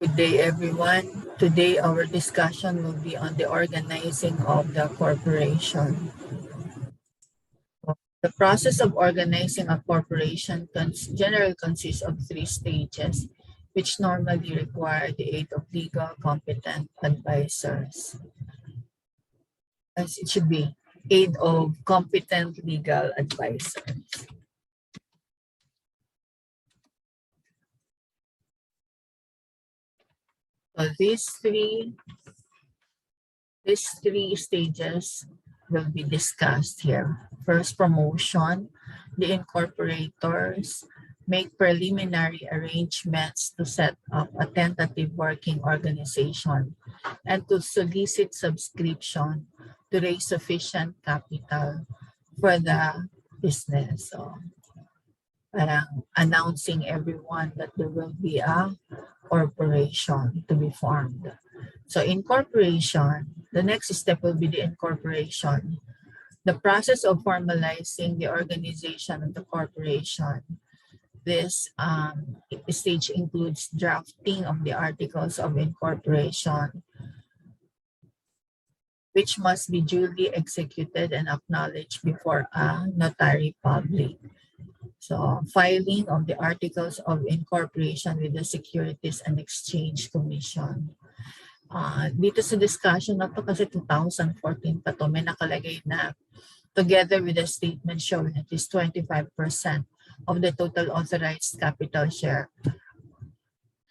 Good day, everyone. Today, our discussion will be on the organizing of the corporation. The process of organizing a corporation generally consists of 3 stages, which normally require the aid of legal competent advisors. As it should be, aid of competent legal advisors. So these three stages will be discussed here. First, promotion. The incorporators make preliminary arrangements to set up a tentative working organization and to solicit subscription to raise sufficient capital for the business. So, parang announcing everyone that there will be a corporation to be formed. So incorporation, the next step will be the incorporation. The process of formalizing the organization of the corporation. This stage includes drafting of the articles of incorporation, which must be duly executed and acknowledged before a notary public. So filing of the articles of incorporation with the Securities and Exchange Commission. Dito sa discussion na to kasi 2014 pa to, may nakalagay na together with a statement showing at least 25% of the total authorized capital share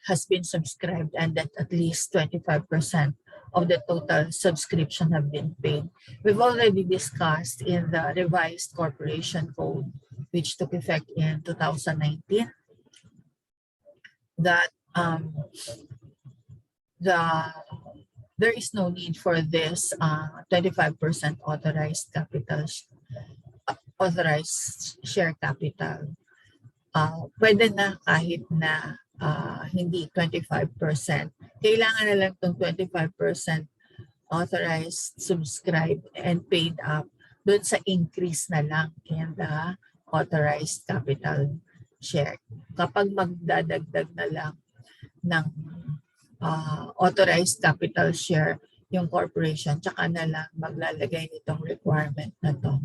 has been subscribed and that at least 25% of the total subscription have been paid. We've already discussed in the revised corporation code, which took effect in 2019, that there is no need for this 25% authorized share capital. Pwede na kahit na hindi 25%. Kailangan na lang itong 25% authorized, subscribed, and paid up doon sa increase na lang in the authorized capital share. Kapag magdadagdag na lang ng authorized capital share yung corporation, tsaka na lang maglalagay nitong requirement na to.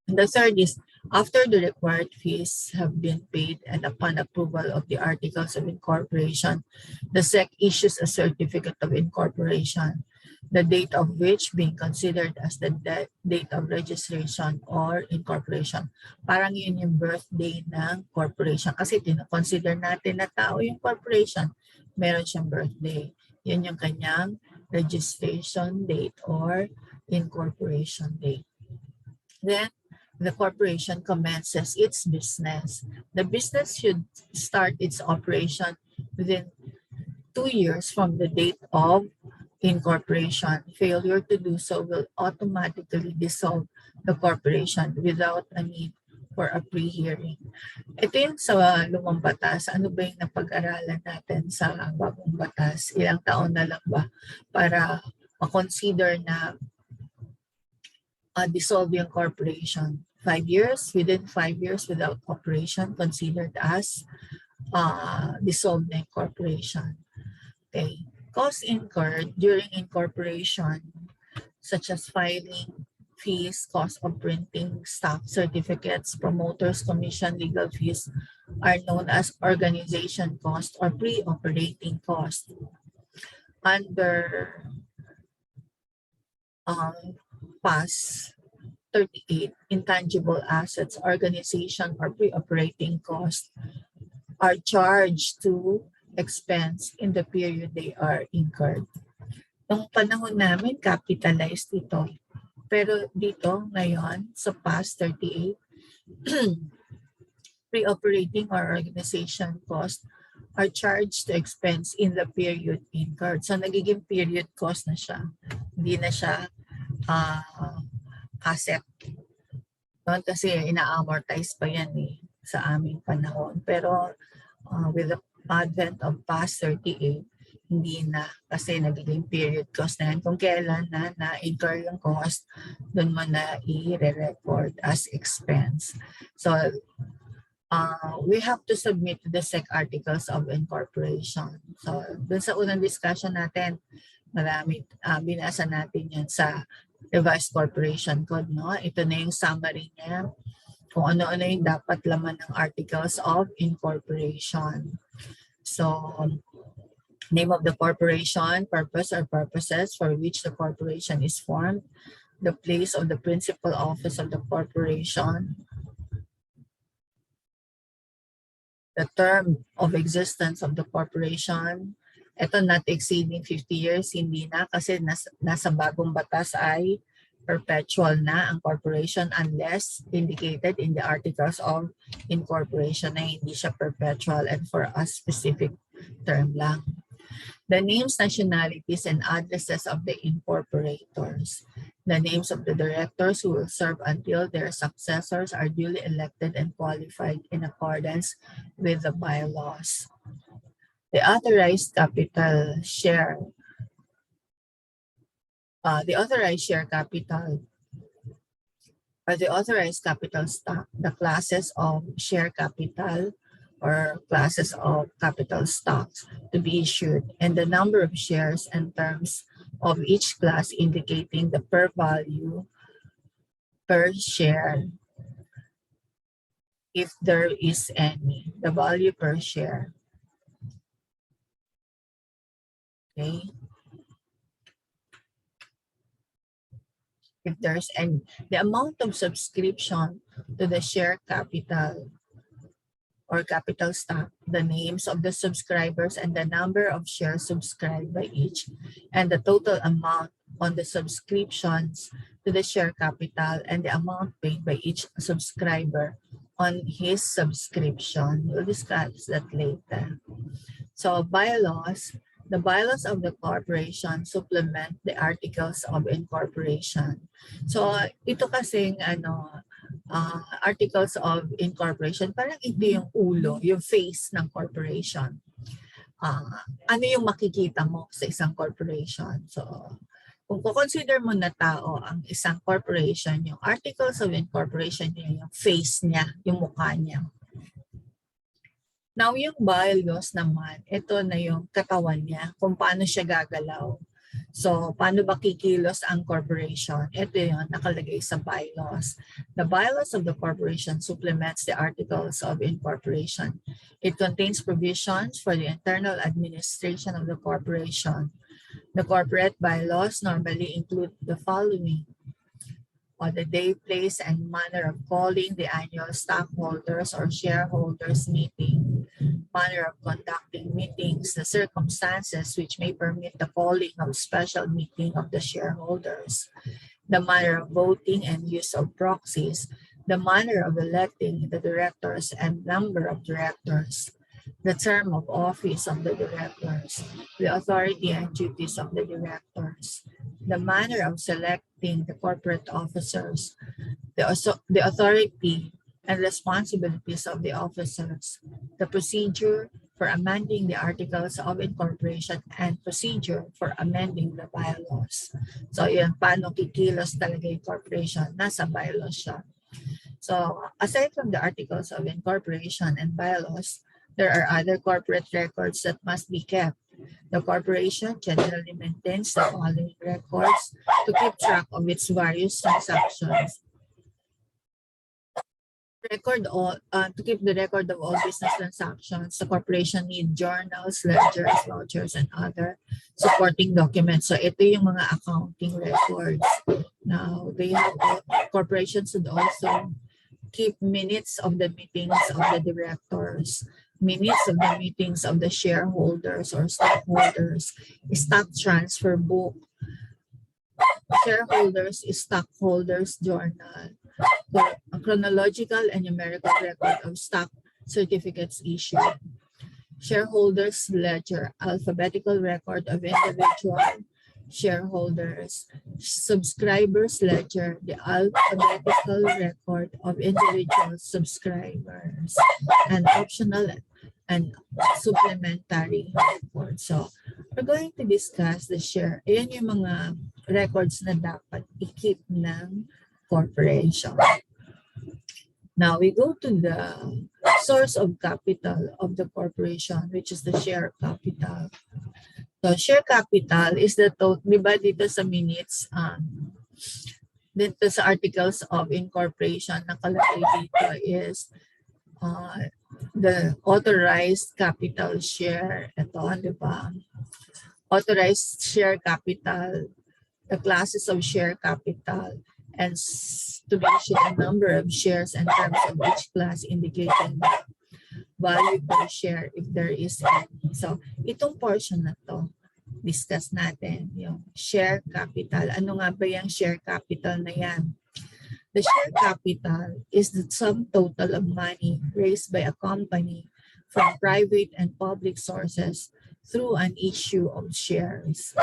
And the third is, after the required fees have been paid and upon approval of the articles of incorporation, the SEC issues a certificate of incorporation, the date of which being considered as the date of registration or incorporation. Parang yun yung birthday ng corporation. Kasi consider natin na tao yung corporation, meron siyang birthday. Yun yung kanyang registration date or incorporation date. Then, the corporation commences its business. The business should start its operation within 2 years from the date of incorporation. Failure to do so will automatically dissolve the corporation without a need for a pre-hearing. Ito yung sa lumang batas. Ano ba yung napag-aralan natin sa bagong batas? Ilang taon na lang ba para ma-consider na dissolve yung corporation? 5 years, within 5 years without operation, considered as dissolved na yung corporation. Okay. Costs incurred during incorporation, such as filing, fees, cost of printing, staff certificates, promoters, commission, legal fees, are known as organization cost or pre-operating cost. Under PAS 38, intangible assets, organization, or pre-operating cost are charged to expense in the period they are incurred. Nung panahon namin, capitalized ito. Pero dito, ngayon, sa PAS 38, pre-operating or organization cost are charged to expense in the period incurred. So, nagiging period cost na siya. Hindi na siya asset. Kasi ina-amortize pa yan sa aming panahon. Pero with the advent of PAS 38, hindi na kasi nagiging period cost na yan. Kung kailan na na-incur yung cost, doon mo na i-record as expense. So we have to submit to the SEC Articles of Incorporation. So, dun sa unang discussion natin, marami, binasa natin yan sa Revised Corporation Code, no? Ito na yung summary niya, kung ano-ano yung dapat laman ng Articles of Incorporation. So, name of the corporation, purpose or purposes for which the corporation is formed, the place of the principal office of the corporation, the term of existence of the corporation. Ito not exceeding 50 years, hindi na kasi nasa bagong batas ay perpetual na ang corporation unless indicated in the Articles of Incorporation na hindi siya perpetual and for a specific term lang. The names, nationalities, and addresses of the incorporators. The names of the directors who will serve until their successors are duly elected and qualified in accordance with the bylaws. The authorized capital share. The authorized share capital or the authorized capital stock, the classes of share capital or classes of capital stocks to be issued, and the number of shares and terms of each class indicating the per value per share, if there is any, the value per share. Okay. If there's any, the amount of subscription to the share capital or capital stock, the names of the subscribers and the number of shares subscribed by each, and the total amount on the subscriptions to the share capital and the amount paid by each subscriber on his subscription. We'll discuss that later. So bylaws, the bylaws of the corporation supplement the Articles of Incorporation. So ito kasing Articles of Incorporation, parang ito yung ulo, yung face ng corporation. Ano yung makikita mo sa isang corporation? So, kung consider mo na tao ang isang corporation, yung Articles of Incorporation yung face niya, yung mukha niya. Now, yung bylaws naman, ito na yung katawan niya, kung paano siya gagalaw. So, paano ba kikilos ang corporation? Ito yung nakalagay sa bylaws. The bylaws of the corporation supplements the Articles of Incorporation. It contains provisions for the internal administration of the corporation. The corporate bylaws normally include the following: on the day, place, and manner of calling the annual stockholders or shareholders meeting, manner of conducting meetings, the circumstances which may permit the calling of special meeting of the shareholders, the manner of voting and use of proxies, the manner of electing the directors and number of directors, the term of office of the directors, the authority and duties of the directors, the manner of selecting the corporate officers, the authority and responsibilities of the officers, the procedure for amending the Articles of Incorporation and procedure for amending the bylaws. So yun, paano kikilos talaga yung corporation, nasa bylaws siya. So aside from the Articles of Incorporation and bylaws, there are other corporate records that must be kept. The corporation generally maintains the following records to keep track of its various transactions. To keep the record of all business transactions, the corporation needs journals, ledgers, vouchers, and other supporting documents. So ito yung mga accounting records. Now, corporations should also keep minutes of the meetings of the directors, minutes of the meetings of the shareholders or stockholders, stock transfer book, shareholders, stockholders journal, a chronological and numerical record of stock certificates issued, shareholders ledger, alphabetical record of individual shareholders, subscribers ledger, the alphabetical record of individual subscribers, and optional and supplementary reports. So, we're going to discuss the share. Ayan yung mga records na dapat i-keep ng corporation. Now we go to the source of capital of the corporation, which is the share capital. So share capital is the total, di ba dito sa minutes, dito sa articles of incorporation, nakalagay dito is the authorized capital share. Ito, di ba? Authorized share capital, the classes of share capital, and to mention a number of shares and terms of each class indicating value per share if there is any. So, itong portion na to, discuss natin yung share capital. Ano nga ba yung share capital na yan? The share capital is the sum total of money raised by a company from private and public sources through an issue of shares.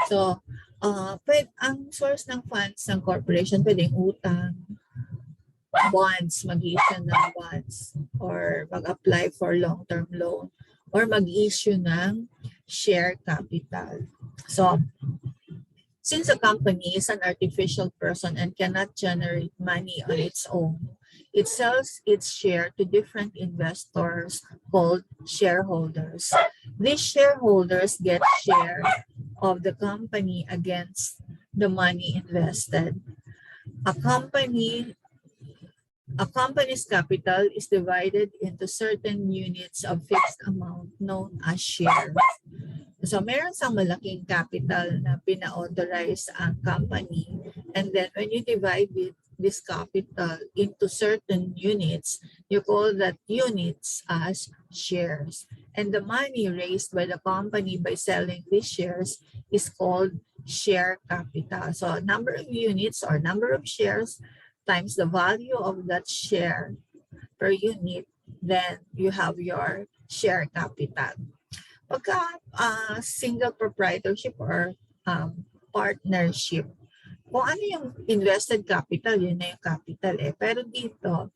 So, ang source ng funds ng corporation, pwedeng utang, bonds, mag-issue ng bonds, or mag-apply for long-term loan, or mag-issue ng share capital. So, since a company is an artificial person and cannot generate money on its own, it sells its share to different investors called shareholders. These shareholders get share of the company against the money invested. A company's capital is divided into certain units of fixed amount known as shares. So meron sang malaking capital na pina-authorize ang company, and then when you divide this capital into certain units, you call that units as shares. And the money raised by the company by selling these shares is called share capital. So number of units or number of shares times the value of that share per unit, then you have your share capital. Pagka single proprietorship or partnership, kung ano yung invested capital, yun na yung capital eh. Pero dito,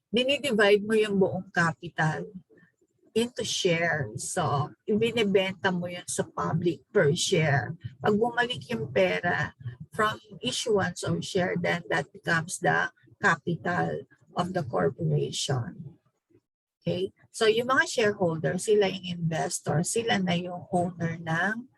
dinidivide mo yung buong capital into shares. So, ibinibenta mo yun sa public per share. Pag bumalik yung pera from issuance of share, then that becomes the capital of the corporation. Okay? So, yung mga shareholders, sila yung investor, sila na yung owner ng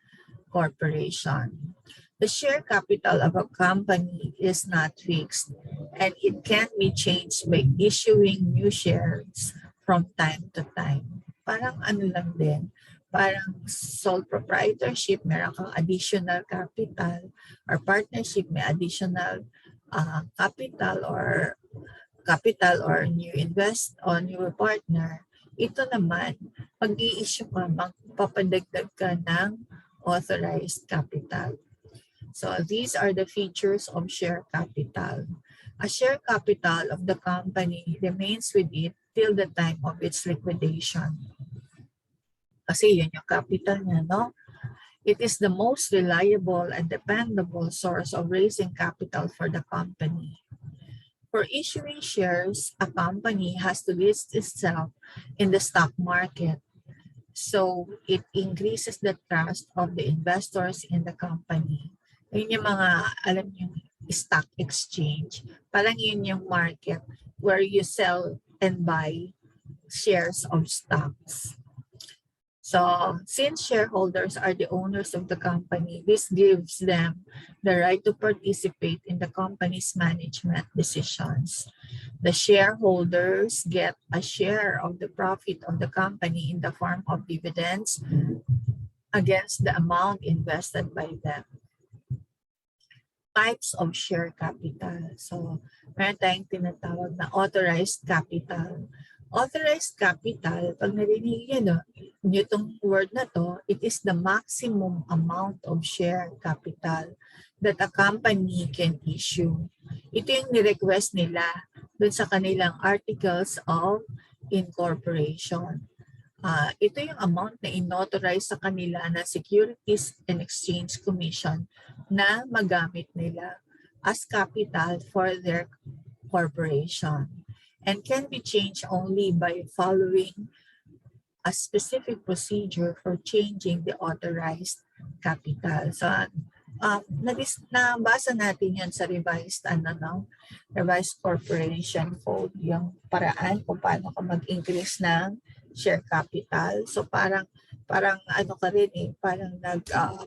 corporation. The share capital of a company is not fixed and it can be changed by issuing new shares from time to time. Parang ano lang din, parang sole proprietorship, meron kang additional capital, or partnership, may additional capital or new new partner. Ito naman, mag-i-issue ka, magpapadagdag ka ng authorized capital. So these are the features of share capital. A share capital of the company remains with it till the time of its liquidation. Kasi yun yung capital niya, no? It is the most reliable and dependable source of raising capital for the company. For issuing shares, a company has to list itself in the stock market. So it increases the trust of the investors in the company. Yun yung mga, alam yung stock exchange. Parang yun yung market where you sell and buy shares of stocks. So since shareholders are the owners of the company, this gives them the right to participate in the company's management decisions. The shareholders get a share of the profit of the company in the form of dividends against the amount invested by them. Types of share capital. So meron tayong tinatawag na authorized capital. Authorized capital, pag narinig yun, itong word na to, it is the maximum amount of share capital that a company can issue. Ito yung ni-request nila dun sa kanilang articles of incorporation. Ito yung amount na inauthorize sa kanila na Securities and Exchange Commission na magamit nila as capital for their corporation, and can be changed only by following a specific procedure for changing the authorized capital. So, nabasa natin yan sa revised, revised corporation code, yung paraan kung paano ka mag-increase ng share capital. So parang ano ka rin parang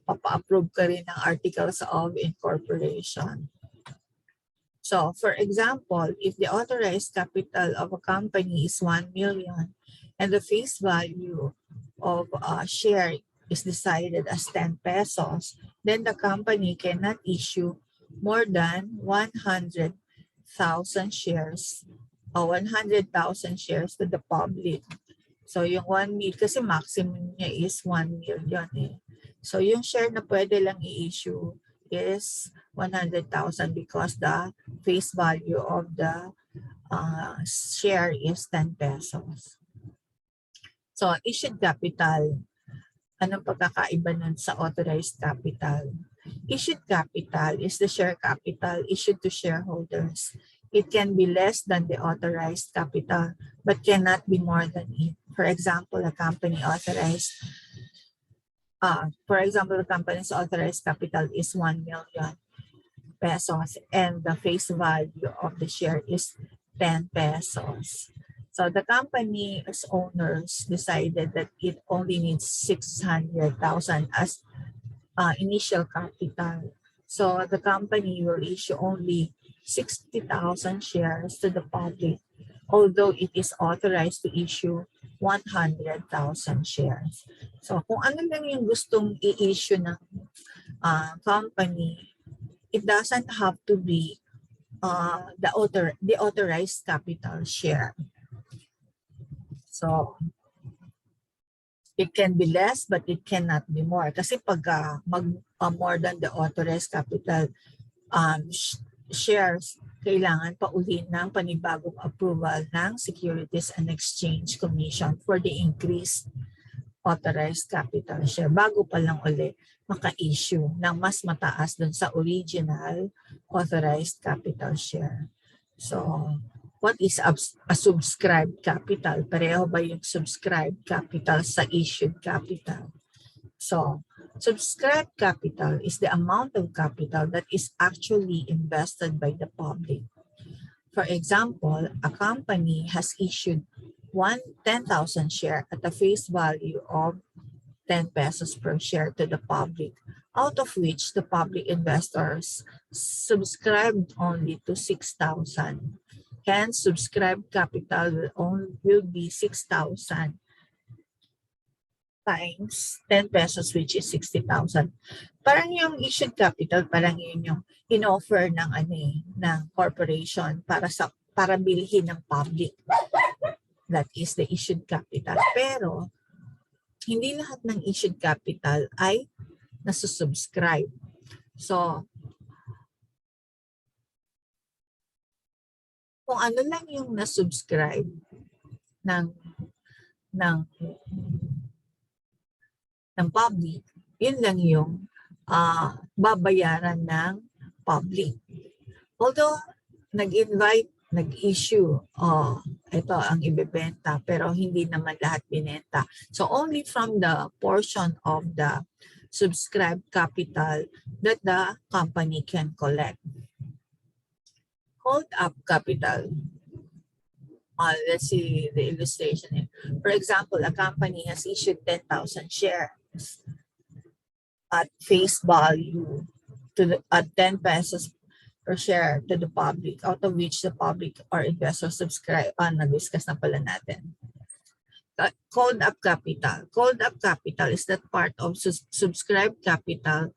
papa-approve ka rin ng articles of incorporation. So for example, if the authorized capital of a company is 1 million and the face value of a share is decided as 10 pesos, then the company cannot issue more than 100,000 shares or 100,000 shares to the public. So yung 1 million, kasi maximum niya is 1 million So yung share na pwede lang i-issue is 100,000 because the face value of the share is 10 pesos. So issued capital, anong pagkakaiba nun sa authorized capital? Issued capital is the share capital issued to shareholders. It can be less than the authorized capital but cannot be more than it. For example, the company's authorized capital is 1 million pesos and the face value of the share is 10 pesos. So the company's owners decided that it only needs 600,000 as initial capital. So the company will issue only 60,000 shares to the public, although it is authorized to issue 100,000 shares. So kung ano lang yung gustong i-issue ng company, it doesn't have to be the authorized capital share. So it can be less but it cannot be more. Kasi pag more than the authorized capital shares, kailangan pauli ng panibagong approval ng Securities and Exchange Commission for the increased authorized capital share bago pa lang uli maka-issue ng mas mataas dun sa original authorized capital share. So, what is a subscribed capital? Pareho ba yung subscribed capital sa issued capital? So, subscribed capital is the amount of capital that is actually invested by the public. For example, a company has issued 10,000 share at a face value of 10 pesos per share to the public, out of which the public investors subscribed only to 6,000. Hence, subscribed capital will be 6,000 times 10 pesos, which is 60,000. Parang yung issued capital, parang yun yung in-offer ng ng corporation para bilhin ng public. That is the issued capital. Pero hindi lahat ng issued capital ay nasusubscribe. So, kung ano lang yung nasubscribe ng public, yun lang yung babayaran ng public. Although, nag-issue, ito ang ibebenta, pero hindi naman lahat binenta. So only from the portion of the subscribed capital that the company can collect. Called up capital. Let's see the illustration. For example, a company has issued 10,000 shares at face value at 10 pesos per share to the public, out of which the public or investors subscribe. Nag-discuss na pala natin. Called up capital. Called up capital is that part of subscribed capital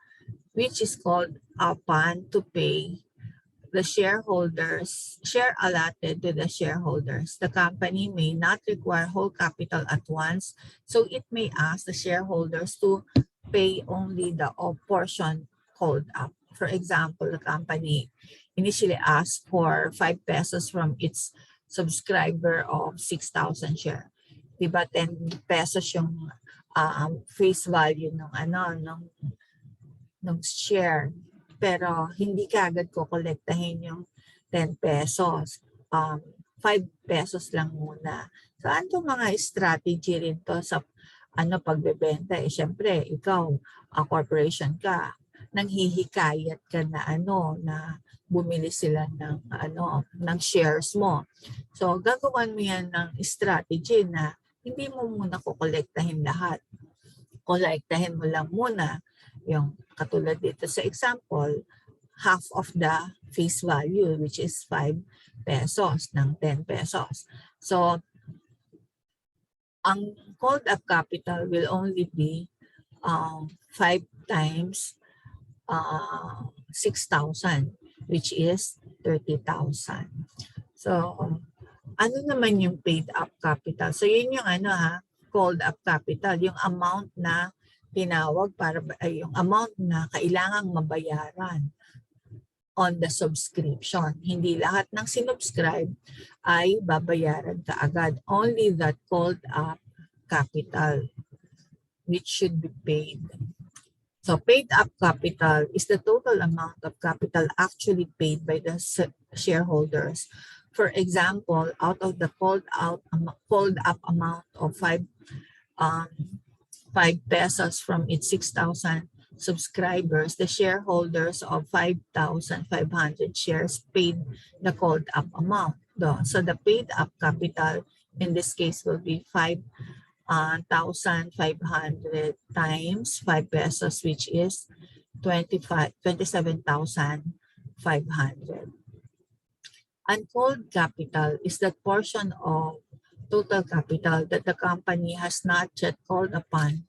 which is called upon to pay the share allotted to the shareholders. The company may not require whole capital at once, so it may ask the shareholders to pay only the portion called up. For example, the company initially asked for 5 pesos from its subscriber of 6,000 share. Diba 10 pesos yung face value ng share. Pero hindi kaagad ko kolektahin yung 10 pesos. 5 pesos lang muna. So ano mga strategy rin to sa pagbebenta? Siyempre, ikaw, corporation ka, nanghihikayat ka na na bumili sila ng shares mo. So gagawan mo yan ng strategy na hindi mo muna kukolektahin lahat. Kolektahin mo lang muna yung katulad dito sa example, half of the face value, which is 5 pesos ng 10 pesos. So ang called up capital will only be 5 times 6,000, which is 30,000. So ano naman yung paid up capital? So yun yung called up capital, yung amount na tinawag para yung amount na kailangang mabayaran on the subscription. Hindi lahat ng sinubscribe ay babayaran kaagad. Only that called up capital which should be paid. So paid up capital is the total amount of capital actually paid by the shareholders. For example, out of the called up amount of 5 pesos from its 6,000 subscribers, the shareholders of 5,500 shares paid the called up amount. So the paid up capital in this case will be 5,500 times 5 pesos, which is 27,500. Uncalled capital is that portion of total capital that the company has not yet called upon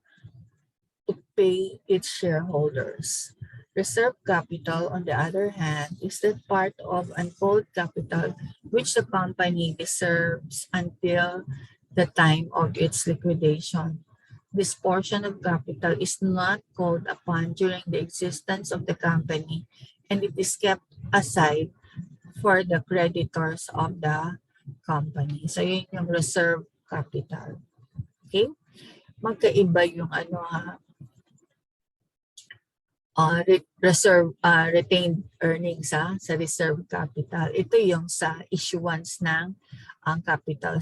to pay its shareholders. Reserve capital, on the other hand, is that part of uncalled capital which the company reserves until the time of its liquidation. This portion of capital is not called upon during the existence of the company, and it is kept aside for the creditors of the company. So yun yung reserve capital. Okay? Magkaiba yung retained earnings sa reserve capital. Ito yung sa issuance ng capital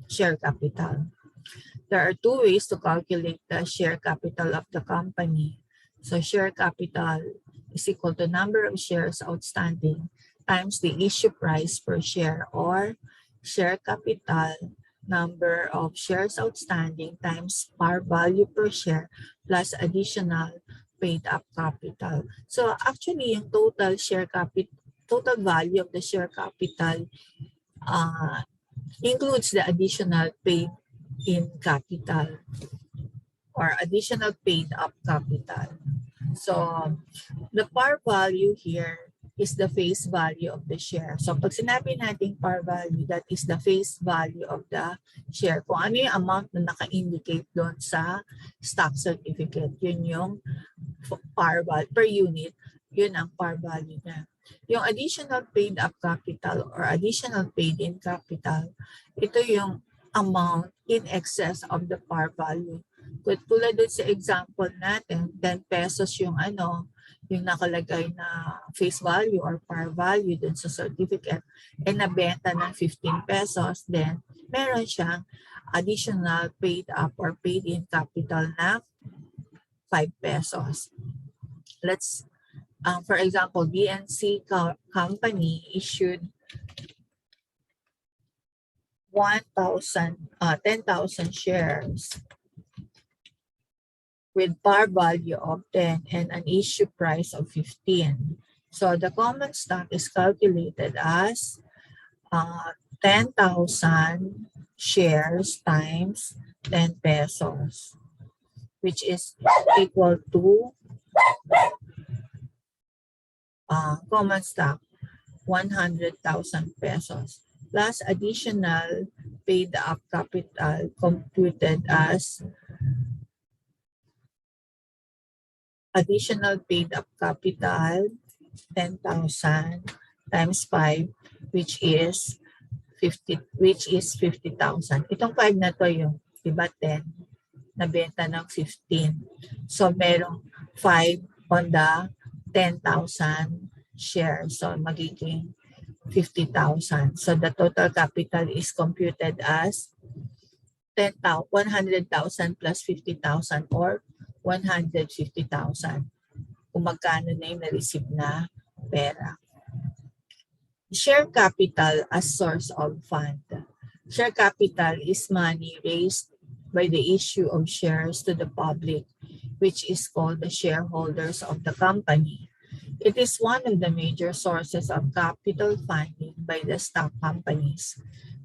share capital. There are two ways to calculate the share capital of the company. So share capital is equal to number of shares outstanding times the issue price per share, or share capital, number of shares outstanding times par value per share plus additional paid up capital. So actually yung total value of the share capital includes the additional paid in capital or additional paid up capital. So the par value here is the face value of the share. So pag sinabi natin par value, that is the face value of the share. Kung ano yung amount na naka-indicate doon sa stock certificate, yun yung par value per unit, yun ang par value na. Yung additional paid up capital or additional paid in capital, ito yung amount in excess of the par value. Tulad doon sa example natin, 10 pesos yung yung nakalagay na face value or par value dun sa certificate, nabenta ng 15 pesos, then meron siyang additional paid up or paid in capital na 5 pesos. Let's, for example, DNC company issued 10,000 shares with par value of 10 and an issue price of 15. So the common stock is calculated as 10,000 shares times 10 pesos, which is equal to common stock 100,000 pesos plus additional paid up capital computed as additional paid up capital 10,000 times 5, which is 50,000. Itong 5 na to yung, diba, 10 nabenta ng 15. So merong 5 on the 10,000 shares. So magiging 50,000. So the total capital is computed as 100,000 plus 50,000 or 150,000. kung magkano na yung na-receive na pera. Share capital as source of fund. Share capital is money raised by the issue of shares to the public, which is called the shareholders of the company. It is one of the major sources of capital funding by the stock companies.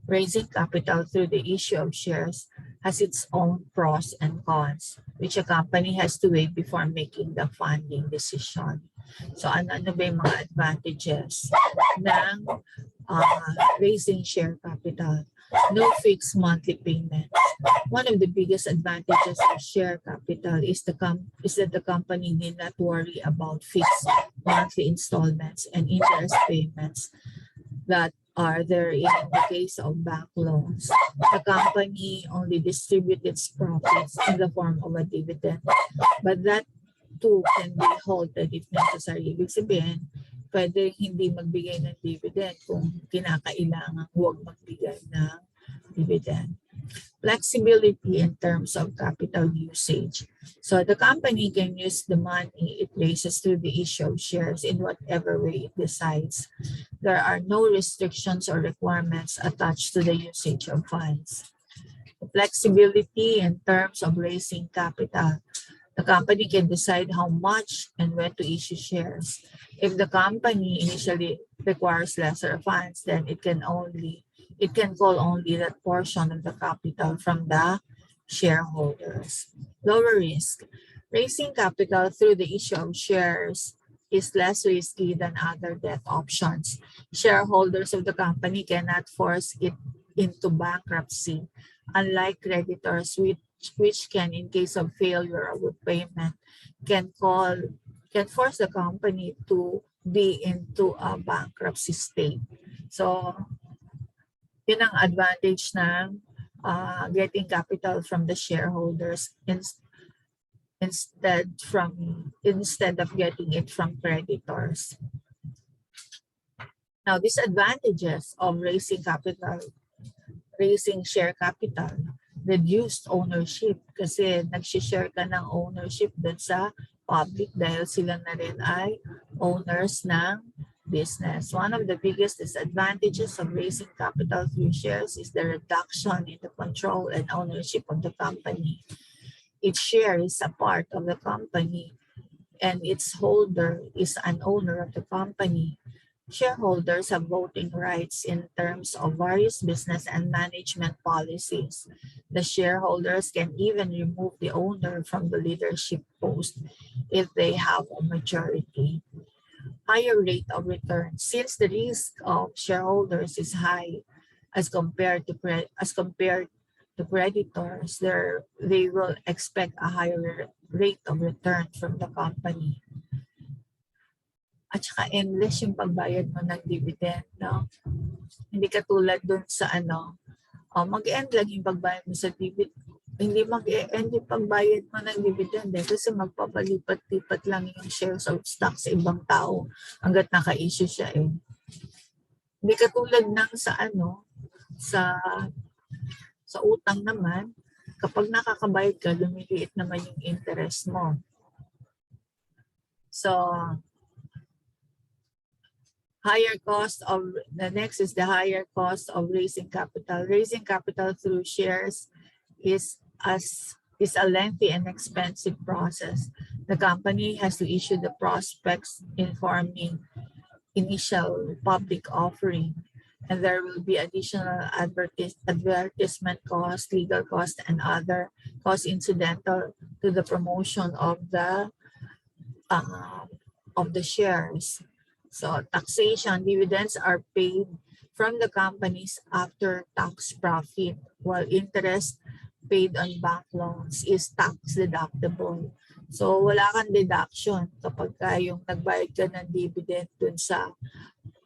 Raising capital through the issue of shares has its own pros and cons, which a company has to weigh before making the funding decision. So ano ba yung mga advantages ng raising share capital? No fixed monthly payment. One of the biggest advantages of share capital is that the company need not worry about fixed monthly installments and interest payments that are there in the case of bank loans. The company only distributes its profits in the form of a dividend, but that too can be halted if necessary. Ibig sabihin, pwede hindi magbigay ng dividend kung kinakailangan huwag magbigay ng dividend. Flexibility in terms of capital usage. So the company can use the money it raises through the issue of shares in whatever way it decides. There are no restrictions or requirements attached to the usage of funds. Flexibility in terms of raising capital. The company can decide how much and when to issue shares. If the company initially requires lesser funds, then it can call only that portion of the capital from the shareholders. Lower risk. Raising capital through the issue of shares is less risky than other debt options. Shareholders of the company cannot force it into bankruptcy, unlike creditors which can, in case of failure of payment, can force the company to be into a bankruptcy state. So, yun ang advantage ng getting capital from the shareholders instead of getting it from creditors. Now, disadvantages of raising share capital, reduced ownership kasi nag-share ka ng ownership dun sa public dahil sila na rin ay owners ng business. One of the biggest disadvantages of raising capital through shares is the reduction in the control and ownership of the company. Each share is a part of the company and its holder is an owner of the company. Shareholders have voting rights in terms of various business and management policies. The shareholders can even remove the owner from the leadership post if they have a majority. Higher rate of return. Since the risk of shareholders is high as compared to creditors, they will expect a higher rate of return from the company. At saka endless yung pagbayad mo ng dividend, no? Hindi katulad dun sa mag-end lang yung pagbayad mo sa dividend. Hindi mag-end yung pagbayad mo ng dividend kasi magpapalipat-lipat lang yung shares of stock sa ibang tao hanggat naka-issue siya eh. Hindi katulad ng sa utang naman, kapag nakakabayad ka, lumiliit naman yung interest mo. So, the next is the higher cost of raising capital. Raising capital through shares is a lengthy and expensive process. The company has to issue the prospectus informing initial public offering, and there will be additional advertisement costs, legal costs, and other costs incidental to the promotion of the shares. So taxation, dividends are paid from the company's after-tax profit, while interest paid on bank loans is tax deductible. So wala kang deduction kapag yung nagbayad ka ng dividend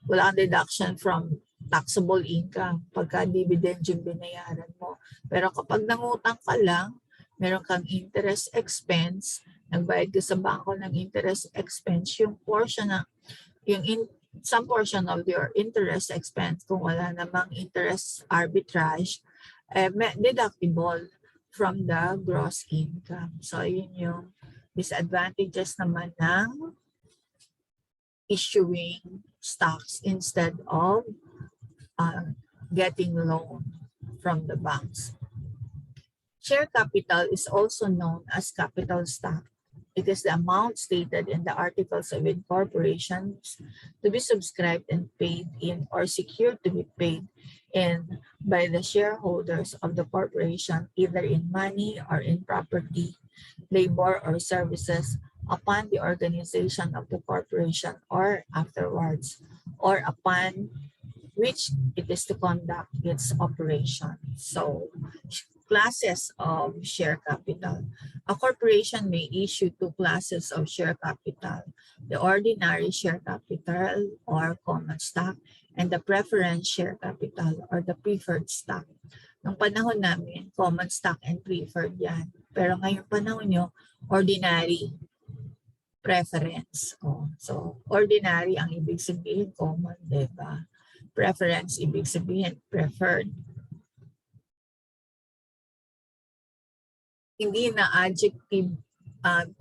wala kang deduction from taxable income pagka dividend yung binayaran mo. Pero kapag nangutang ka lang, meron kang interest expense, nagbayad ka sa bangko ng interest expense, some portion of your interest expense, kung wala namang interest arbitrage, deductible from the gross income. So, yun yung Disadvantages naman ng issuing stocks instead of getting loan from the banks. Share capital is also known as capital stock. It is the amount stated in the articles of incorporation to be subscribed and paid in or secured to be paid in by the shareholders of the corporation, either in money or in property, labor or services, upon the organization of the corporation or afterwards, or upon which it is to conduct its operation. So, classes of share capital. A corporation may issue two classes of share capital: the ordinary share capital or common stock, and the preference share capital or the preferred stock. Nung panahon namin, common stock and preferred yan. Pero ngayong panahon nyo, ordinary, preference. So, ordinary ang ibig sabihin, common, diba? Preference, ibig sabihin, preferred. Hindi na adjective,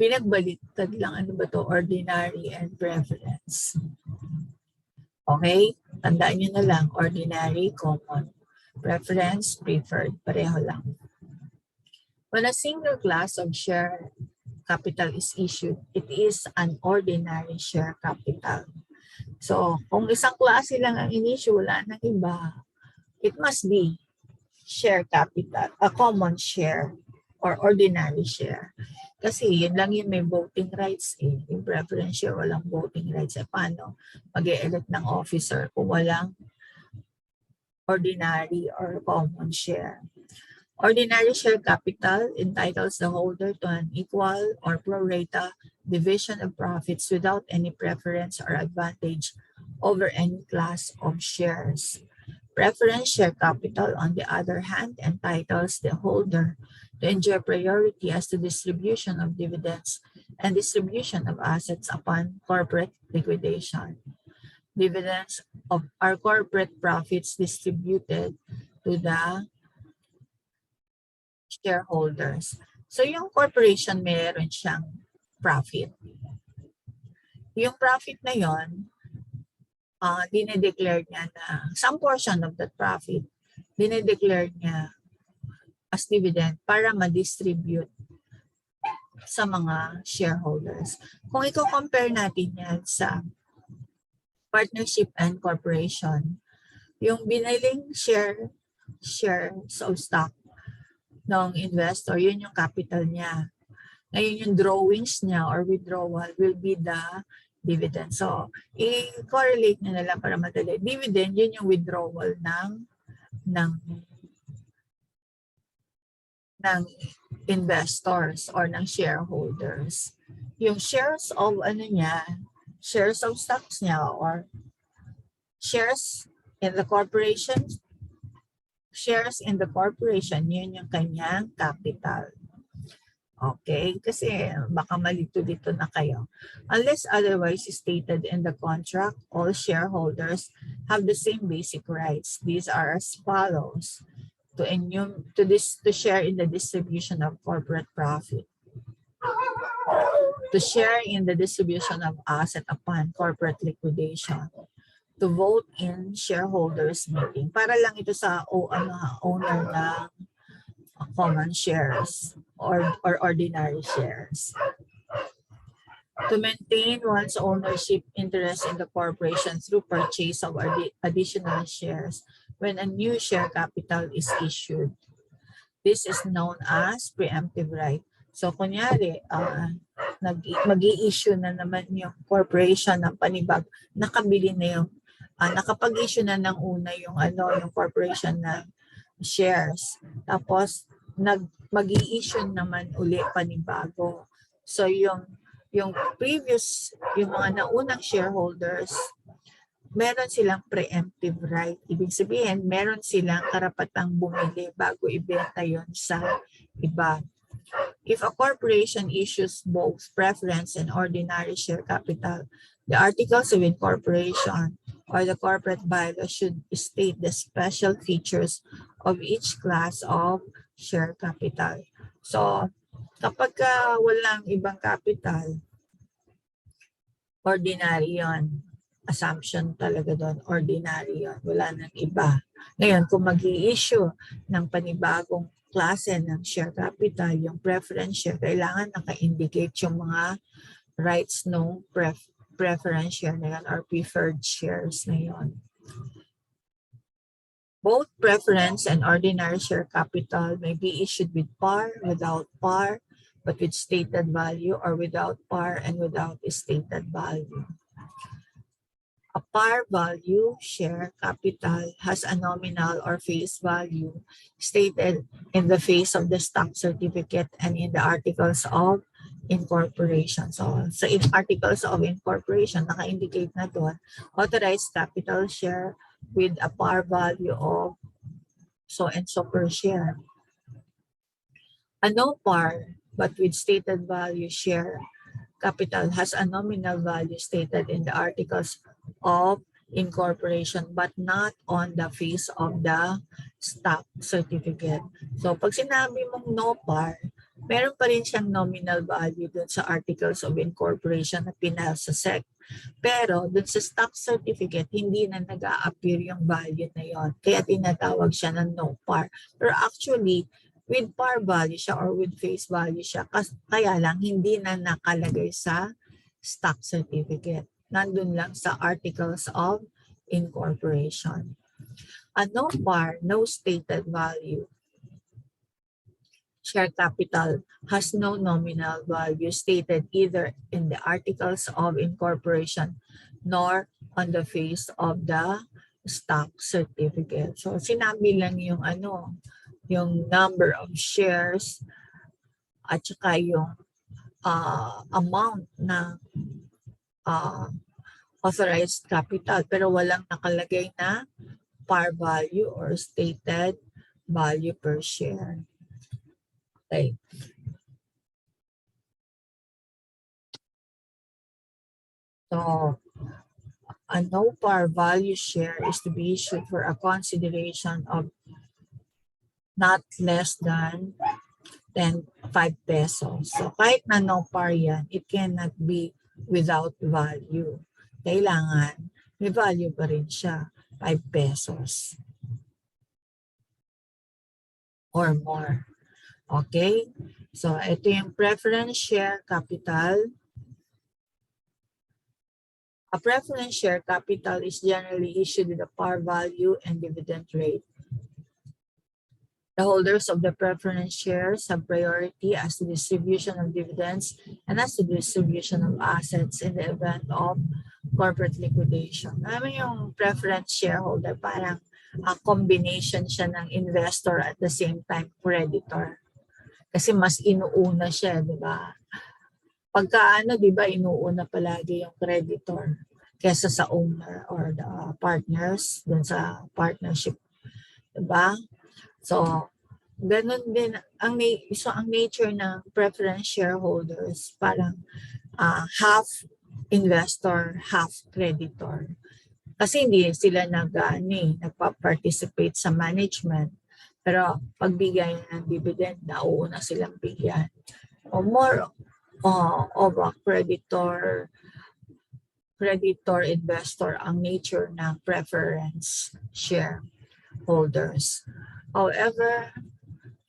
pinagbaliktad lang, ano ba to, ordinary and preference. Okay? Tandaan nyo na lang, ordinary, common. Preference, preferred, pareho lang. When a single class of share capital is issued, it is an ordinary share capital. So, kung isang klase lang ang in-issue, wala nang iba, it must be share capital, a common share or ordinary share. Kasi yun lang yung may voting rights eh. Yung preference share, walang voting rights. Eh, paano mag-e-elect ng officer kung walang ordinary or common share? Ordinary share capital entitles the holder to an equal or pro rata division of profits without any preference or advantage over any class of shares. Preference share capital, on the other hand, entitles the holder to enjoy priority as to distribution of dividends and distribution of assets upon corporate liquidation. Dividends of our corporate profits distributed to the shareholders. So yung corporation, meron siyang profit. Yung profit na yon, dinedeclare niya na some portion of that profit, dinedeclare niya as dividend para ma-distribute sa mga shareholders. Kung i-compare natin yan sa partnership and corporation, yung biniling shares of stock ng investor, yun yung capital niya. Ngayon yung drawings niya or withdrawal will be the dividend. So, i-correlate nyo na lang para madali. Dividend, yun yung withdrawal ng investors or ng shareholders. Yung shares of shares of stocks niya or shares in the corporation, yun yung kanyang capital. Okay? Kasi baka malito-lito na kayo. Unless otherwise stated in the contract, all shareholders have the same basic rights. These are as follows: to share in the distribution of corporate profit, to share in the distribution of asset upon corporate liquidation, to vote in shareholders meeting. Para lang ito sa owner ng common shares or ordinary shares. To maintain one's ownership interest in the corporation through purchase of additional shares when a new share capital is issued. This is known as preemptive right. So kunyari, mag-i-issue na naman yung corporation ng panibag, nakabili na yung, nakapag-issue na ng una yung corporation na shares. Tapos mag-i-issue naman uli panibago. So yung previous, yung mga naunang shareholders, meron silang preemptive right. Ibig sabihin, meron silang karapatang bumili bago ibenta yon sa iba. If a corporation issues both preference and ordinary share capital, the articles of incorporation or the corporate bylaws should state the special features of each class of share capital. So, kapag walang ibang capital, ordinary yon. Assumption talaga doon, ordinary yon. Wala nang iba. Ngayon, kung mag-i-issue ng panibagong klase ng share capital, yung preference share, kailangan naka-indicate yung mga rights ng preference share na yun or preferred shares na yun. Both preference and ordinary share capital may be issued with par, without par, but with stated value, or without par and without stated value. A par value share capital has a nominal or face value stated in the face of the stock certificate and in the articles of incorporation. So in articles of incorporation, naka-indicate na doon, authorized capital share with a par value of so and so per share. A no par but with stated value share capital has a nominal value stated in the articles of incorporation but not on the face of the stock certificate. So pag sinabi mong no par, meron pa rin siyang nominal value dun sa articles of incorporation na pinasa SEC. Pero dun sa stock certificate, hindi na nag-a-appear yung value na yon. Kaya tinatawag siya ng no par. Pero actually, with par value siya or with face value siya. Kaya lang, hindi na nakalagay sa stock certificate. Nandun lang sa articles of incorporation. A no par, no stated value share capital has no nominal value stated either in the articles of incorporation nor on the face of the stock certificate. So sinabi lang yung yung number of shares at saka yung amount na authorized capital pero walang nakalagay na par value or stated value per share. Okay. So, a no par value share is to be issued for a consideration of not less than 5 pesos. So, kahit na no par yan, it cannot be without value. Kailangan, may value pa rin siya, 5 pesos or more. Okay? So, ito yung preference share capital. A preference share capital is generally issued with a par value and dividend rate. The holders of the preference shares have priority as to distribution of dividends and as to distribution of assets in the event of corporate liquidation. Alam yung preference shareholder, parang a combination siya ng investor at the same time creditor. Kasi mas inuuna siya, di ba? Pagka di ba, inuuna palagi yung creditor kesa sa owner or the partners dun sa partnership. Di ba? So, ganun din ang nature ng preference shareholders, parang half investor, half creditor. Kasi hindi sila nagpa-participate sa management. Pero pagbigay ng dividend, nauuna silang bigyan. O more of a creditor investor ang nature ng preference shareholders. However,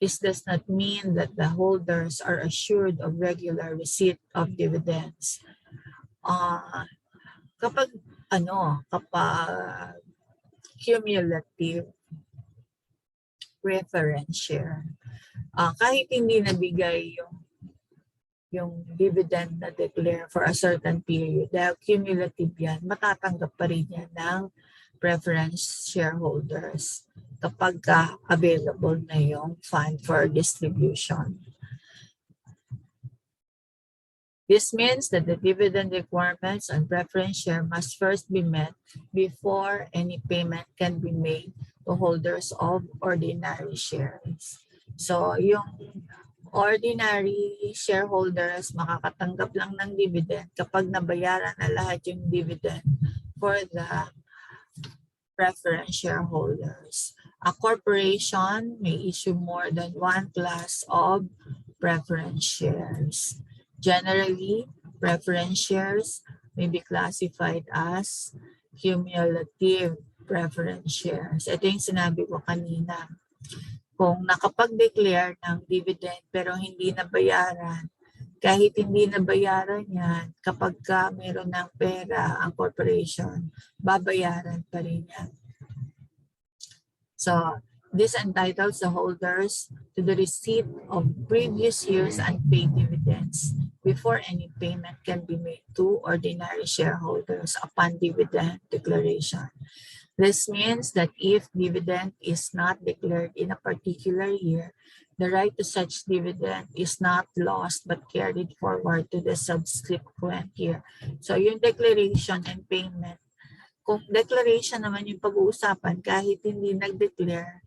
this does not mean that the holders are assured of regular receipt of dividends. Kapag cumulative preference share, kahit hindi nabigay yung dividend na declare for a certain period, dahil cumulative yan, matatanggap pa rin yan ng preference shareholders kapag available na yung fund for distribution. This means that the dividend requirements on preference share must first be met before any payment can be made to holders of ordinary shares. So, yung ordinary shareholders makakatanggap lang ng dividend kapag nabayaran na lahat yung dividend for the preference shareholders. A corporation may issue more than one class of preference shares. Generally, preference shares may be classified as cumulative preference shares. Ito yung sinabi ko kanina. Kung nakapag-declare ng dividend pero hindi nabayaran, kahit hindi nabayaran yan, kapag ka meron ng pera ang corporation, babayaran pa rin yan. So, this entitles the holders to the receipt of previous year's unpaid dividends before any payment can be made to ordinary shareholders upon dividend declaration. This means that if dividend is not declared in a particular year, the right to such dividend is not lost but carried forward to the subsequent year. So yung declaration and payment, kung declaration naman yung pag-uusapan, kahit hindi nag-declare,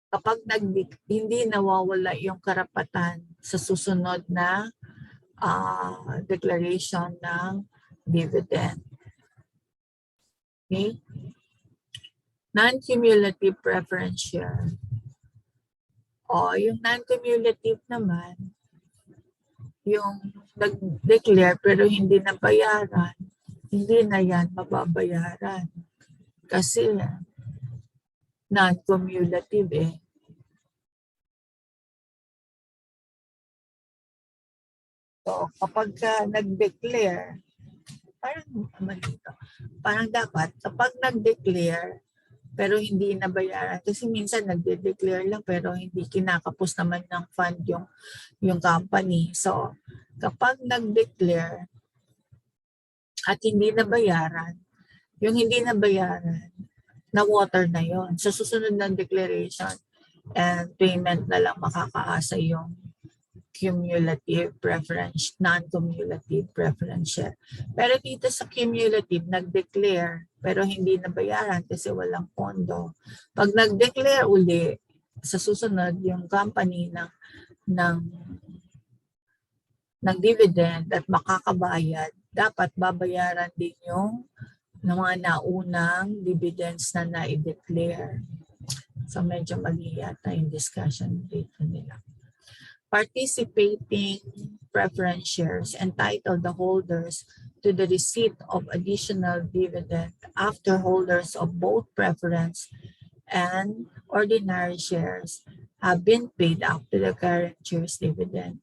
kapag hindi nawawala yung karapatan sa susunod na declaration ng dividend. Okay? Non-cumulative preference share. O, yung non-cumulative naman, yung nag-declare pero hindi nabayaran, hindi na yan mababayaran. Kasi non-cumulative eh. So, kapag nag-declare, parang dapat, kapag nag-declare, pero hindi nabayaran, kasi minsan nag-declare lang pero hindi kinakapos naman ng fund yung company. So, kapag nag-declare at hindi nabayaran, yung hindi nabayaran, na-water na yon. Sa susunod ng declaration and payment na lang makakaasa yung cumulative preference, non-cumulative preference share. Pero dito sa cumulative, nag-declare pero hindi nabayaran kasi walang pondo. Pag nag-declare uli, sa susunod yung company ng dividend at makakabayad, dapat babayaran din yung mga naunang dividends na na-declare. So medyo mali yata yung discussion dito nila. Participating preference shares entitle the holders to the receipt of additional dividend after holders of both preference and ordinary shares have been paid up to the current year's dividend.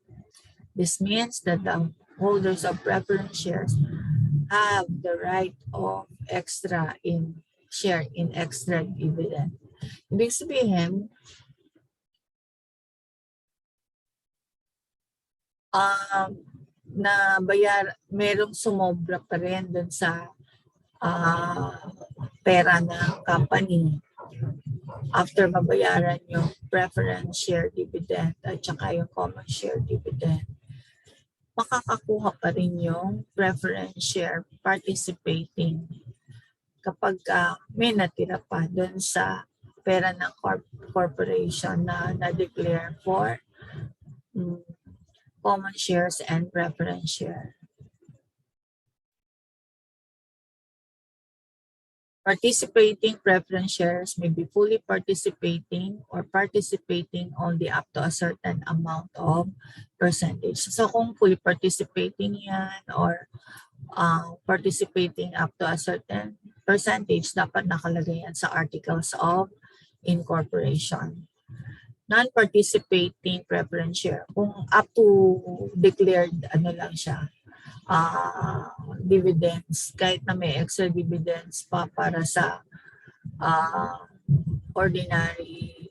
This means that the holders of preference shares have the right of extra share in extra dividend. Ibig sabihin, merong sumobra pa rin dun sa pera ng company after mabayaran yung preference share dividend at saka yung common share dividend. Makakakuha pa rin yung preference share participating kapag may natira pa dun sa pera ng corporation na na-declare for common shares and preference share. Participating preference shares may be fully participating or participating only up to a certain amount of percentage. So kung fully participating yan or participating up to a certain percentage, dapat nakalagay yan sa Articles of Incorporation. Non-participating preference share, kung up to declared lang siya, dividends, kahit na may extra dividends pa para sa ordinary,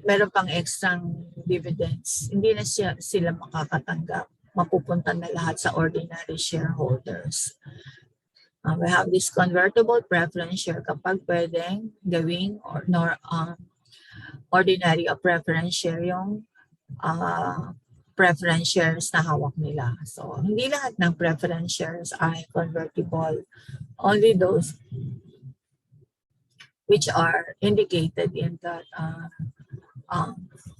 meron pang extra dividends, hindi na sila makakatanggap. Mapupunta na lahat sa ordinary shareholders. We have this convertible preference share kapag pwedeng gawing ordinary or preference share yung preference shares na hawak nila. So, hindi lahat ng preference shares ay convertible. Only those which are indicated in that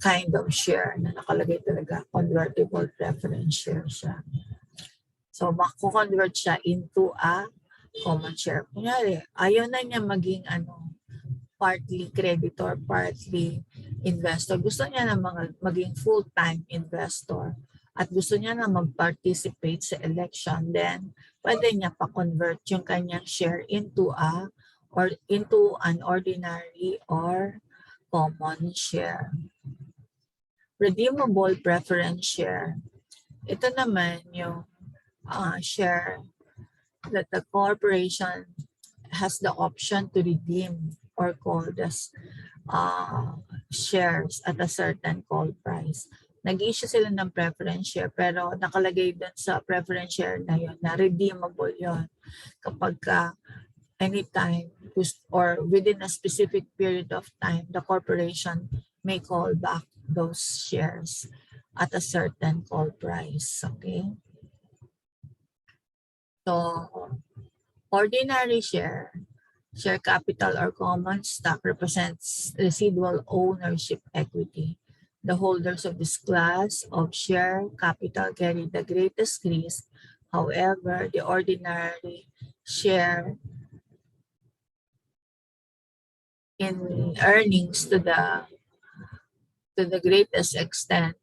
kind of share na nakalagay talaga, convertible preference share siya. So, mako-convert siya into a common share. Kunyari, ayaw na niya maging partly creditor, partly investor. Gusto niya na maging full-time investor at gusto niya na mag-participate sa election, then pwede niya pa-convert yung kanyang share into an ordinary or common share. Redeemable preference share. Ito naman yung share that the corporation has the option to redeem or called as shares at a certain call price. Nag-issue sila ng preference share pero nakalagay dun sa preference share na yun na redeemable yun kapag anytime or within a specific period of time, the corporation may call back those shares at a certain call price. Okay? So, ordinary share capital or common stock represents residual ownership equity. The holders of this class of share capital carry the greatest risk. However, the ordinary share in earnings to the greatest extent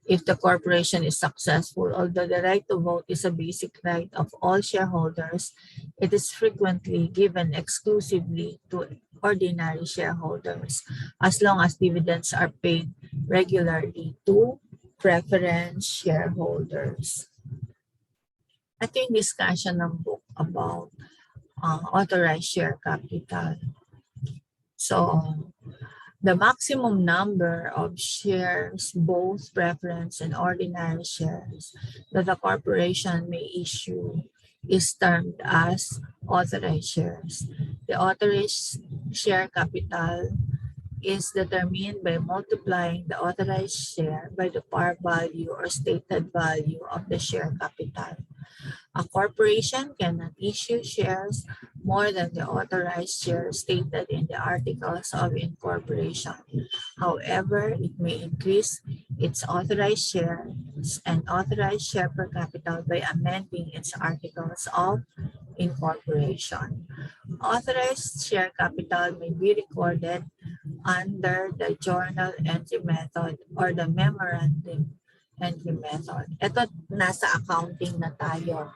if the corporation is successful. Although the right to vote is a basic right of all shareholders, it is frequently given exclusively to ordinary shareholders as long as dividends are paid regularly to preference shareholders. Ito yung discussion ng book about authorized share capital. So, the maximum number of shares, both preference and ordinary shares, that the corporation may issue is termed as authorized shares. The authorized share capital is determined by multiplying the authorized share by the par value or stated value of the share capital. A corporation cannot issue shares more than the authorized shares stated in the Articles of Incorporation. However, it may increase its authorized shares and authorized share per capital by amending its Articles of Incorporation. Authorized share capital may be recorded under the journal entry method or the memorandum entry method. Ito, nasa accounting na tayo.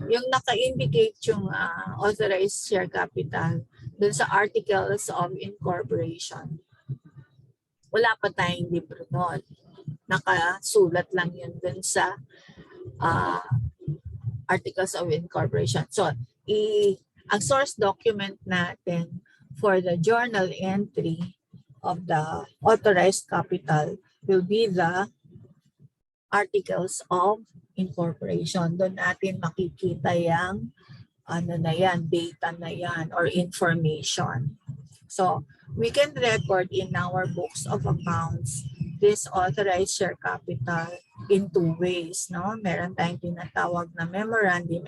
Yung naka-indicate yung authorized share capital dun sa Articles of Incorporation. Wala pa tayong libro nun. Nakasulat lang yun dun sa Articles of Incorporation. So, ang source document natin for the journal entry of the authorized capital will be the Articles of Incorporation. Doon natin makikita yung data na yan or information. So, we can record in our books of accounts this authorized share capital in two ways, no? Meron tayong tinatawag na memorandum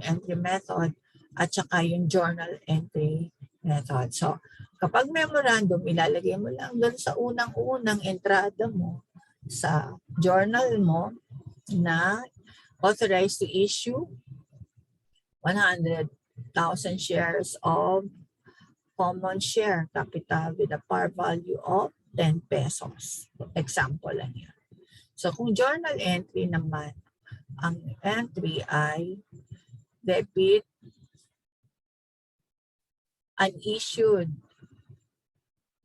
entry method at saka yung journal entry method. So, kapag memorandum, ilalagay mo lang doon sa unang-unang entrada mo sa journal mo na authorized to issue 100,000 shares of common share capital with a par value of 10 pesos. Example lang yan. So kung journal entry naman, ang entry ay debit unissued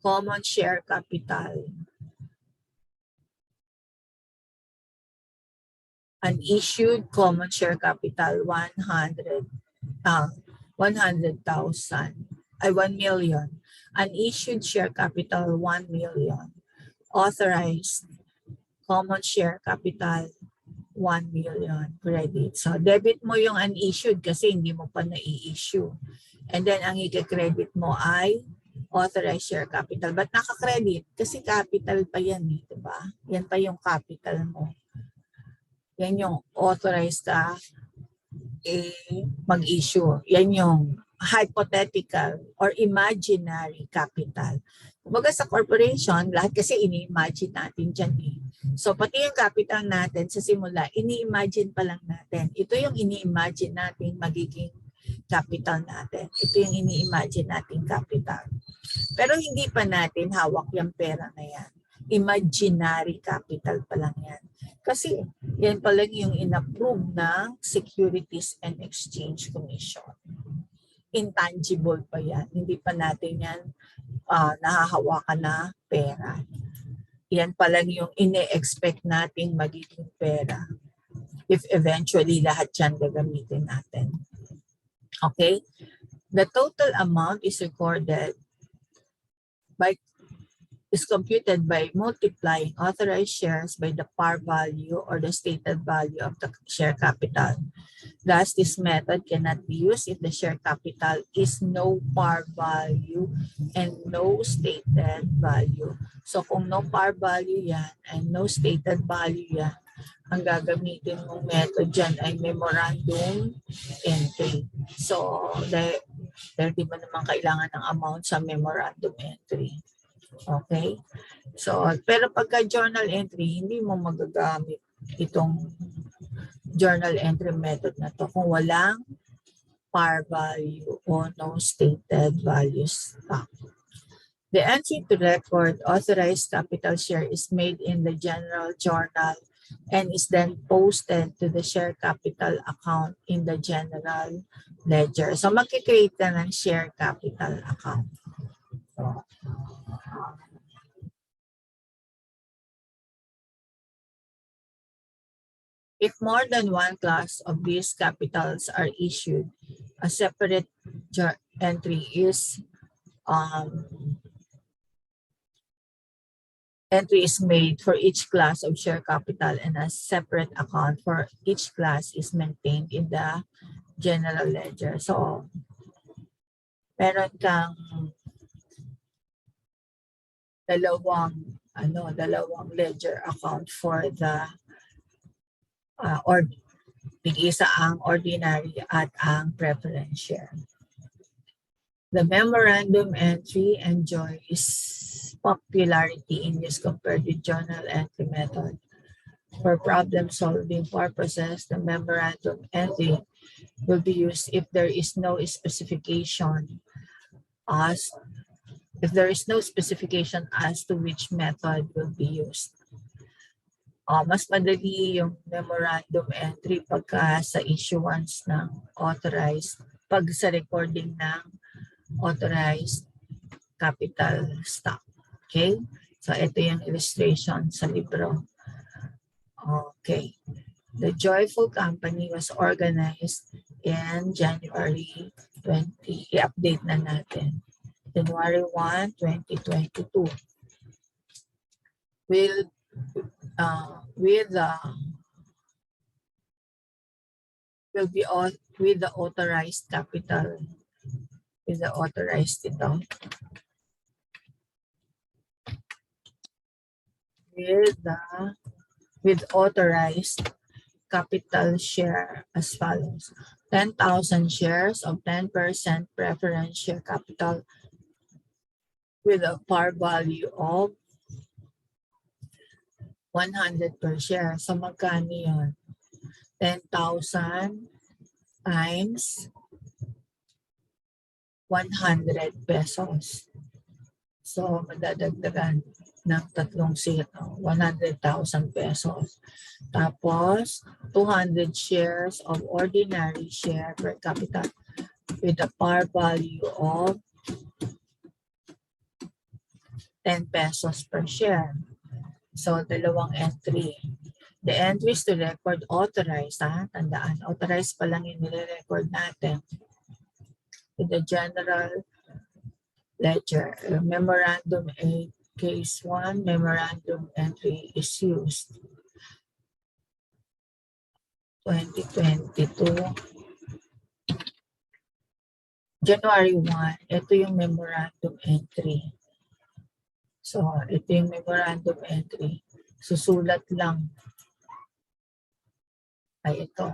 common share capital. Unissued common share capital 100,000 ay 1 million. Unissued share capital 1 million. Authorized common share capital 1 million credit. So debit mo yung unissued kasi hindi mo pa na-i-issue. And then ang i-credit mo ay authorized share capital. But naka-credit kasi capital pa yan, diba? Yan pa yung capital mo. Yan yung authorized ka mag-issue. Yan yung hypothetical or imaginary capital. Kumbaga sa corporation, lahat kasi ini-imagine natin dyan eh. So pati yung capital natin sa simula, ini-imagine pa lang natin. Ito yung ini-imagine natin magiging capital natin. Ito yung ini-imagine natin capital. Pero hindi pa natin hawak yung pera na yan. Imaginary capital pa lang yan. Kasi yan pa lang yung in-approve ng Securities and Exchange Commission. Intangible pa yan. Hindi pa natin yan nahahawakan na pera. Yan pa lang yung ine-expect natin magiging pera. If eventually lahat yan gagamitin natin. Okay? The total amount is recorded is computed by multiplying authorized shares by the par value or the stated value of the share capital. Thus, this method cannot be used if the share capital is no par value and no stated value. So, kung no par value yan and no stated value yan, ang gagamitin mong method dyan ay memorandum entry. So, dahil di ba naman kailangan ng amount sa memorandum entry. Okay? So, pero pagka journal entry, hindi mo magagamit itong journal entry method na to kung walang par value o no stated values. The entry to record authorized capital share is made in the general journal and is then posted to the share capital account in the general ledger. So, magkikreate ka ng share capital account. So, if more than one class of these capitals are issued, a separate entry is made for each class of share capital and a separate account for each class is maintained in the general ledger. So, meron kang dalawang ledger account for the or tig-isa ang ordinary at ang preference share. The memorandum entry enjoys popularity in use compared to journal entry method. For problem-solving purposes, the memorandum entry will be used if there is no specification as to which method will be used. Mas madali yung memorandum entry pagka sa issuance ng authorized, pag sa recording ng authorized capital stock. Okay? So, ito yung illustration sa libro. Okay. The Joyful Company was organized in January 20. I-update na natin. January 1, 2022. With the authorized capital. With the authorized ito. With authorized capital share as follows. 10,000 shares of 10% preference share capital with a par value of 100 per share. So magkano yun? 10,000 times 100 pesos. So madadagdagan ng 3 zero, 100,000 pesos. Tapos 200 shares of ordinary share per capital with a par value of 10 pesos per share. So, dalawang entry. The entries to record authorized, tandaan, authorized pa lang yung nire-record natin. In the general ledger, memorandum A, case 1, memorandum entry is used. 2022. January 1, ito yung memorandum entry. So, ito yung memorandum entry. Susulat lang. Ay, ito.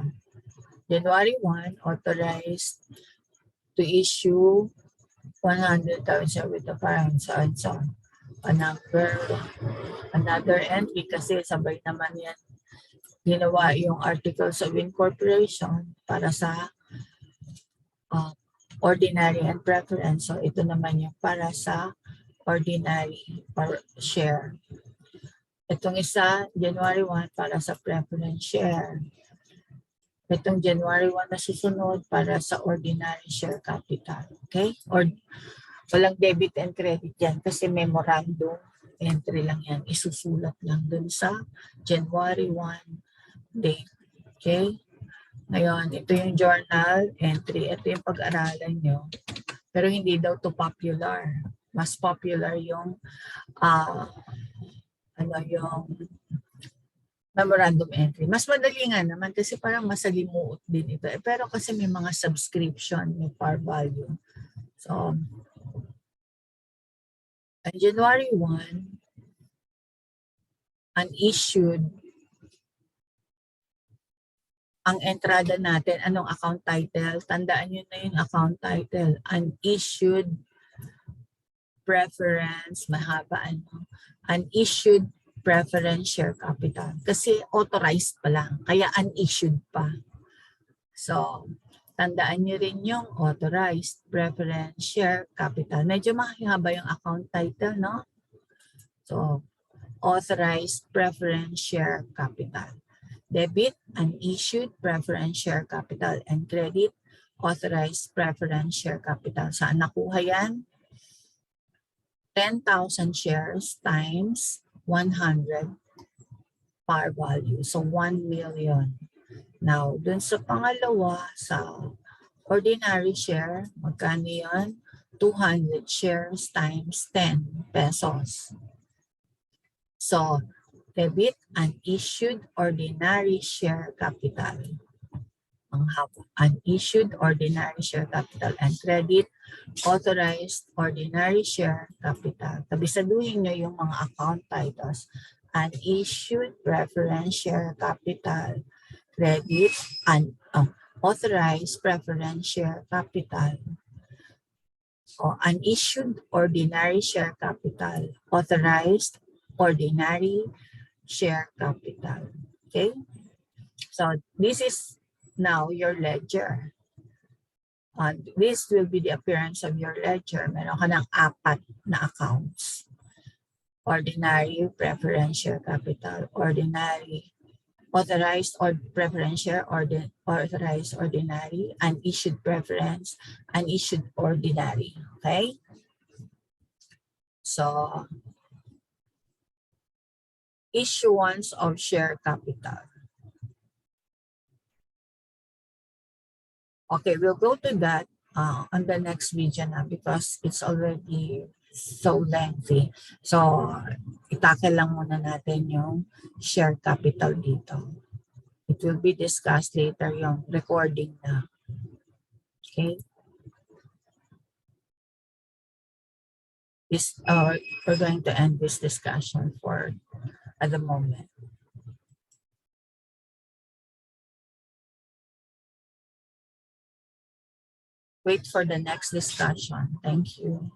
January 1, authorized to issue 100,000 with the parang saan. a number, another entry kasi sabay naman yan ginawa yung Articles of Incorporation para sa ordinary and preference. So ito naman yung para sa ordinary or share. Itong isa, January 1 para sa preference share. Itong January 1 na susunod para sa ordinary share capital. Okay? Or walang debit and credit yan kasi memorandum entry lang yan. Isusulat lang dun sa January 1 date. Okay? Ngayon, ito yung journal entry. Ito yung pag-aralan nyo. Pero hindi daw to popular. Mas popular yung yung memorandum entry. Mas madali nga naman kasi parang masalimuot din ito. Pero kasi may mga subscription, may par value. So, on January 1, unissued, ang entrada natin, anong account title? Tandaan nyo na yung account title. Unissued preference, mahaba unissued preference share capital. Kasi authorized pa lang, kaya unissued pa. So, tandaan nyo rin yung authorized preference share capital. Medyo mahaba yung account title, no? So, authorized preference share capital. Debit, unissued preference share capital, and credit, authorized preference share capital. Saan nakuha yan? 10,000 shares times 100 par value. So, 1 million. Now, dun sa pangalawa, sa ordinary share, magkano yun? 200 shares times 10 pesos. So, debit, unissued ordinary share capital. Ang habo, unissued ordinary share capital, and credit, authorized ordinary share capital. Tabisaduhin nyo yung mga account titles. Unissued preference share capital, credit, authorized preference share capital, o unissued ordinary share capital, authorized ordinary share capital. Okay? So this is now your ledger. This will be the appearance of your ledger. Meron ka ng 4 na accounts. Ordinary, preference share capital, ordinary, authorized or preference share, authorized ordinary, unissued preference, unissued ordinary. Okay? So, issuance of share capital. Okay, we'll go to that on the next video na because it's already so lengthy. So, itakil lang muna natin yung share capital dito. It will be discussed later yung recording na. Okay? We're going to end this discussion for at the moment. Wait for the next discussion. Thank you.